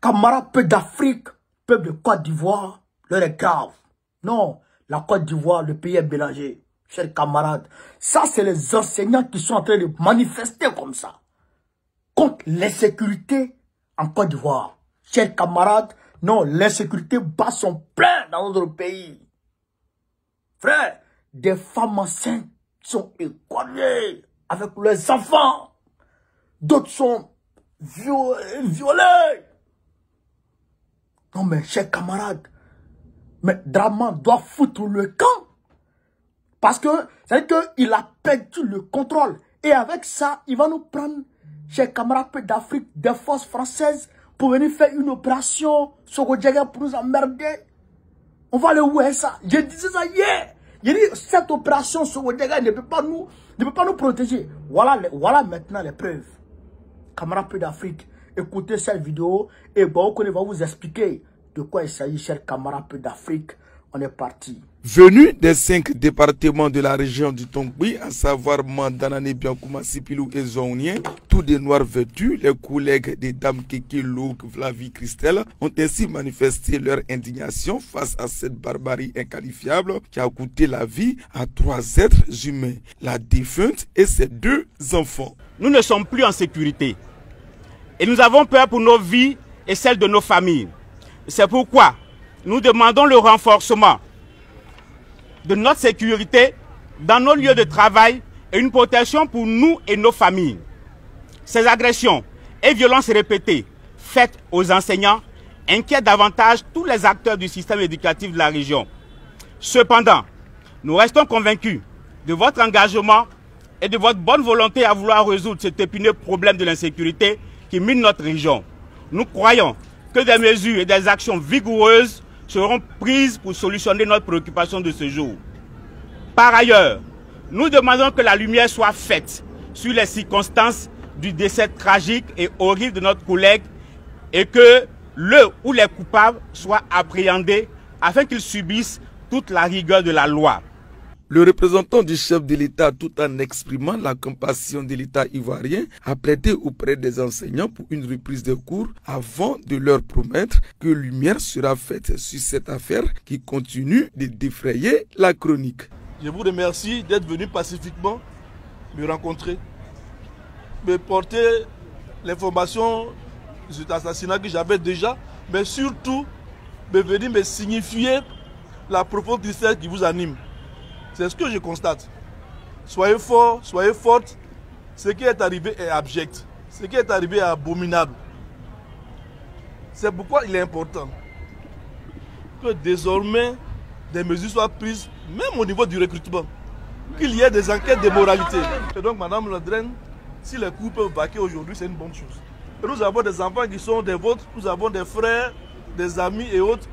Camarades, peuple d'Afrique, peuple de Côte d'Ivoire, l'heure est grave. Non, la Côte d'Ivoire, le pays est mélangé. Chers camarades, ça c'est les enseignants qui sont en train de manifester comme ça. Contre l'insécurité en Côte d'Ivoire. Chers camarades, non, l'insécurité bat son plein dans notre pays. Frère, des femmes enceintes sont écornées avec leurs enfants. D'autres sont violés. Non mais chers camarades, mais Draman doit foutre le camp. Parce que, c'est-à-dire qu'il a perdu le contrôle. Et avec ça, il va nous prendre, chers camarades d'Afrique, des forces françaises, pour venir faire une opération Sogodjaga pour nous emmerder. On va le où ça? Je disais ça hier. J'ai dit, cette opération Sogodjaga ne peut pas nous protéger. Voilà maintenant les preuves. Camarades d'Afrique, écoutez cette vidéo et bon, on va vous expliquer de quoi il s'agit, chers camarades d'Afrique. On est parti. Venus des 5 départements de la région du Tongui, à savoir Mandanane, Biankouma, Sipilou et Zonien, tous des noirs vêtus, les collègues des dames Keke, Louk, Flavie, Christelle, ont ainsi manifesté leur indignation face à cette barbarie inqualifiable qui a coûté la vie à 3 êtres humains, la défunte et ses 2 enfants. Nous ne sommes plus en sécurité et nous avons peur pour nos vies et celles de nos familles. C'est pourquoi nous demandons le renforcement de notre sécurité dans nos lieux de travail et une protection pour nous et nos familles. Ces agressions et violences répétées faites aux enseignants inquiètent davantage tous les acteurs du système éducatif de la région. Cependant, nous restons convaincus de votre engagement et de votre bonne volonté à vouloir résoudre cet épineux problème de l'insécurité qui mine notre région. Nous croyons que des mesures et des actions vigoureuses seront prises pour solutionner notre préoccupation de ce jour. Par ailleurs, nous demandons que la lumière soit faite sur les circonstances du décès tragique et horrible de notre collègue et que le ou les coupables soient appréhendés afin qu'ils subissent toute la rigueur de la loi. Le représentant du chef de l'État, tout en exprimant la compassion de l'État ivoirien, a plaidé auprès des enseignants pour une reprise des cours avant de leur promettre que lumière sera faite sur cette affaire qui continue de défrayer la chronique. Je vous remercie d'être venu pacifiquement me rencontrer, me porter l'information de cet assassinat que j'avais déjà, mais surtout me venir me signifier la profonde tristesse qui vous anime. C'est ce que je constate. Soyez forts, soyez fortes. Ce qui est arrivé est abject. Ce qui est arrivé est abominable. C'est pourquoi il est important que désormais des mesures soient prises, même au niveau du recrutement. Qu'il y ait des enquêtes de moralité. Et donc, Madame Ledren, si les coups peuvent vaquer aujourd'hui, c'est une bonne chose. Et nous avons des enfants qui sont des vôtres, nous avons des frères, des amis et autres.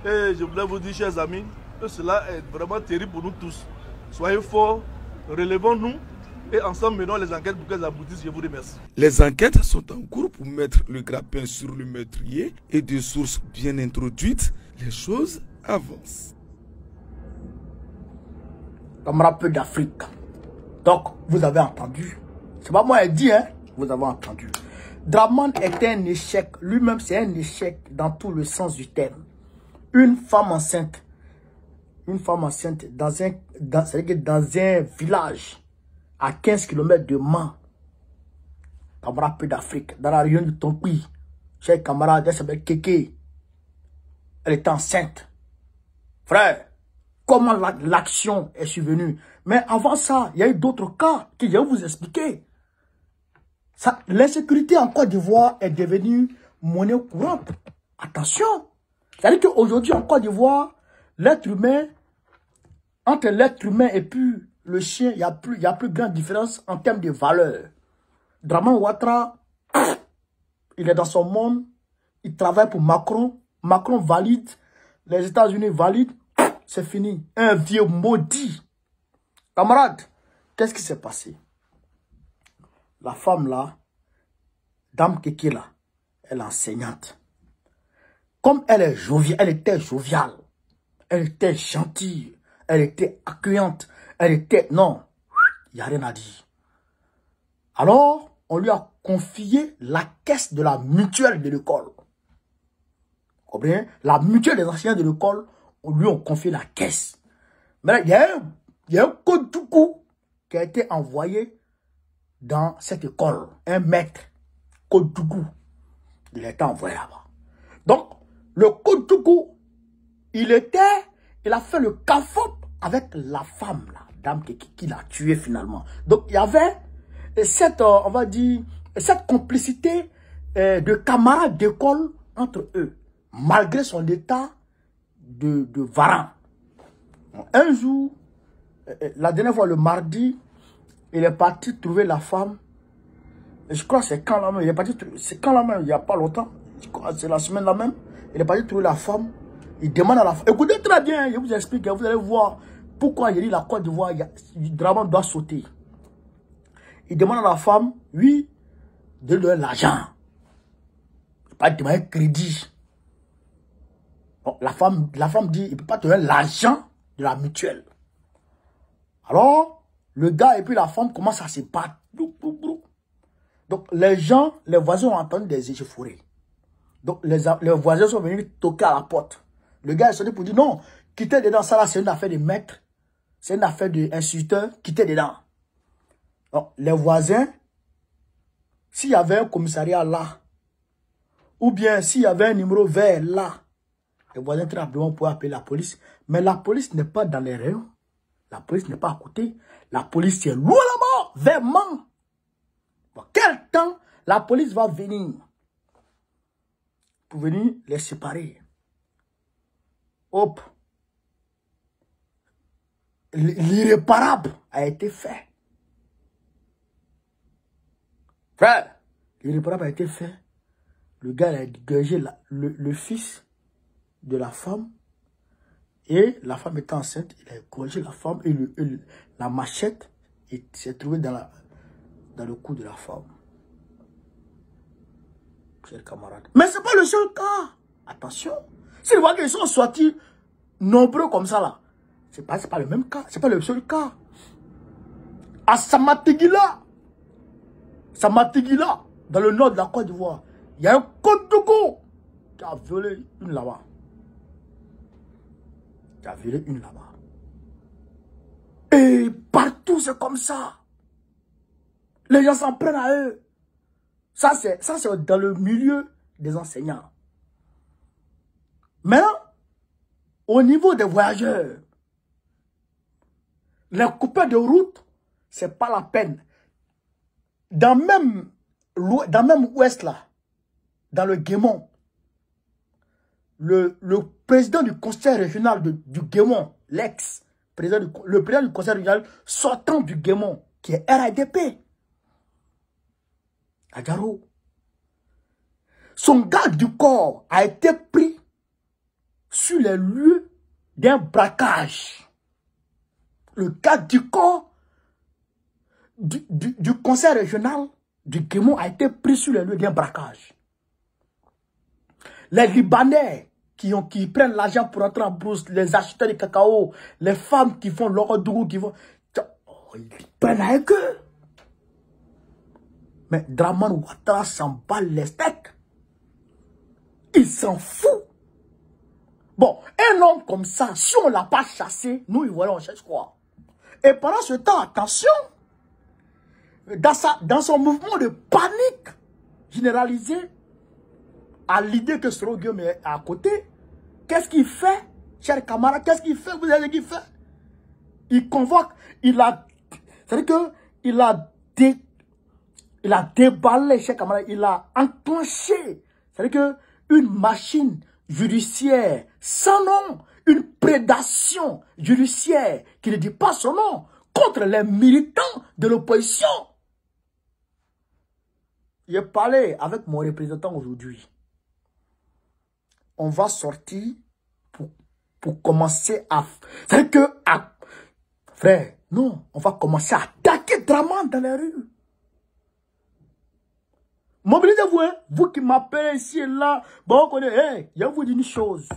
Et je voulais vous dire, chers amis, que cela est vraiment terrible pour nous tous. Soyez forts, relevons-nous et ensemble menons les enquêtes pour qu'elles aboutissent. Je vous remercie. Les enquêtes sont en cours pour mettre le grappin sur le meurtrier et de sources bien introduites, les choses avancent. Camarades d'Afrique. Donc, vous avez entendu. C'est pas moi qui ai dit, hein. Vous avez entendu. Draman est un échec. Lui-même, c'est un échec dans tout le sens du terme. Une femme enceinte dans un village à 15 km de Mans, camarades d'Afrique, dans la région du Tongui, chers camarades, elle s'appelle Keke. Elle est enceinte. Frère, comment l'action est survenue? Mais avant ça, il y a eu d'autres cas que je vais vous expliquer. L'insécurité en Côte d'Ivoire est devenue monnaie courante. Attention. C'est-à-dire qu'aujourd'hui en Côte d'Ivoire, l'être humain, entre l'être humain et puis le chien, il y a plus grande différence en termes de valeur. Draman Ouattara, il est dans son monde, il travaille pour Macron, Macron valide, les États-Unis valident, c'est fini. Un vieux maudit. Camarade, qu'est-ce qui s'est passé? La femme là, Dame Keke là, elle est enseignante. Comme elle est joviale, elle était joviale, elle était gentille, elle était accueillante, elle était... Non, il n'y a rien à dire. Alors, on lui a confié la caisse de la mutuelle de l'école. comprenez? La mutuelle des enseignants de l'école, lui ont confié la caisse. Mais il y a un code du coup qui a été envoyé dans cette école. Un maître, code du coup, il a été envoyé là-bas. Donc, le code du coup, il a fait le cafop avec la femme, la dame qui l'a tué finalement. Donc, il y avait cette, on va dire, cette complicité de camarades d'école entre eux, malgré son état de varan. Un jour, la dernière fois, le mardi, il est parti trouver la femme. Je crois que c'est quand là même, il est parti, c'est quand là même, il n'y a pas longtemps, c'est la semaine là même, il est parti trouver la femme. Il demande à la femme, écoutez très bien, je vous explique, vous allez voir pourquoi il dit la Côte d'Ivoire, Draman doit sauter. Il demande à la femme, oui, de lui donner l'argent. Pas de demander crédit. Bon, la femme dit, il ne peut pas te donner l'argent de la mutuelle. Alors, le gars et puis la femme commencent à se battre. Donc, les gens, les voisins ont entendu des échauffourées. Donc, les voisins sont venus toquer à la porte. Le gars est sorti pour dire non, quittez dedans, ça là, c'est une affaire de maître. C'est une affaire d'instituteur, quittez dedans. Donc, les voisins, s'il y avait un commissariat là, ou bien s'il y avait un numéro vert là, les voisins très rapidement pouvaient appeler la police. Mais la police n'est pas dans les rayons. La police n'est pas à côté. La police est loin là-bas, vers Mans. Bon, quel temps la police va venir pour venir les séparer? Hop. L'irréparable a été fait. Frère, l'irréparable a été fait. Le gars a dégagé le fils de la femme. Et la femme était enceinte. Il a égorgé la femme et la machette s'est trouvée dans le cou de la femme. Chers camarades. Mais ce n'est pas le seul cas. Attention. Si vous voyez qu'ils sont sortis nombreux comme ça là, c'est pas le même cas. Ce n'est pas le seul cas. À Samatigila, dans le nord de la Côte d'Ivoire, il y a un Kodougou qui a violé une là-bas. Et partout, c'est comme ça. Les gens s'en prennent à eux. Ça, c'est dans le milieu des enseignants. Maintenant, au niveau des voyageurs, les coupeurs de route, c'est pas la peine. Dans même ouest là, dans le Guémon, le président du conseil régional du Guémon, le président du conseil régional sortant du Guémon, qui est RADP, Adjaro, son garde du corps a été pris sur les lieux d'un braquage. Le garde du corps du conseil régional du Guémon a été pris sur les lieux d'un braquage. Les Libanais qui prennent l'argent pour entrer en brousse, les acheteurs de cacao, les femmes qui font leur dougou, ils prennent avec eux. Mais Draman Ouattara s'en bat les steaks. Il s'en fout. Bon, un homme comme ça, si on ne l'a pas chassé, nous, il voilà, on cherche quoi? Et pendant ce temps, attention, dans son mouvement de panique généralisé, à l'idée que Soro Guillaume est à côté, qu'est-ce qu'il fait, chers camarades? Qu'est-ce qu'il fait? Vous savez ce qu'il fait? Il convoque, c'est-à-dire qu'il a déballé, chers camarades, il a enclenché, c'est-à-dire qu'une machine judiciaire sans nom, une prédation judiciaire qui ne dit pas son nom, contre les militants de l'opposition. J'ai parlé avec mon représentant aujourd'hui. On va sortir pour commencer à... C'est que... Frère, non, on va commencer à attaquer Draman dans les rues. Mobilisez-vous, hein? Vous qui m'appelez ici et là. Bon, on connaît. Hey, je vais vous dire une chose.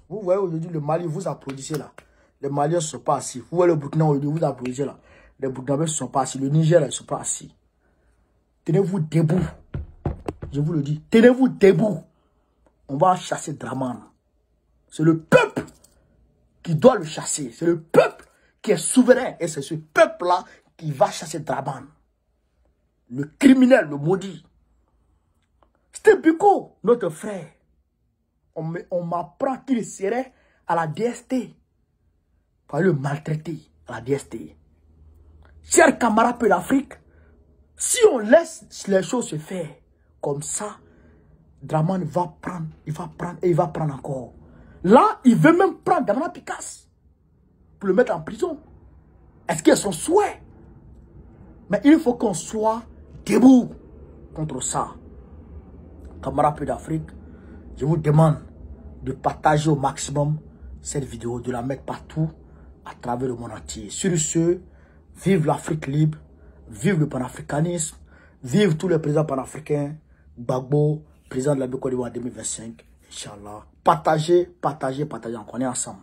Vous voyez aujourd'hui le Mali, vous applaudissez là. Les Maliens ne sont pas assis. Vous voyez le Burkina aujourd'hui, vous applaudissez là. Les Burkinabés ne sont pas assis. Le Niger, ils ne sont pas assis. Tenez-vous debout. Je vous le dis. Tenez-vous debout. on va chasser Dramane. C'est le peuple qui doit le chasser. C'est le peuple qui est souverain. Et c'est ce peuple-là qui va chasser Dramane. Le criminel, le maudit. C'était Biko, notre frère. On m'apprend qu'il serait à la DST. Pour le maltraiter à la DST. Chers camarades de l'Afrique, si on laisse les choses se faire comme ça, Dramane va prendre, il va prendre encore. Là, il veut même prendre Damana Picasse pour le mettre en prison. Est-ce qu'il y a son souhait? Mais il faut qu'on soit debout contre ça. Camarades d'Afrique, je vous demande de partager au maximum cette vidéo, de la mettre partout à travers le monde entier. Sur ce, vive l'Afrique libre, vive le panafricanisme, vive tous les présidents panafricains, Gbagbo, président de la Côte d'Ivoire 2025, Inch'Allah. Partagez, partagez, partagez, on est ensemble.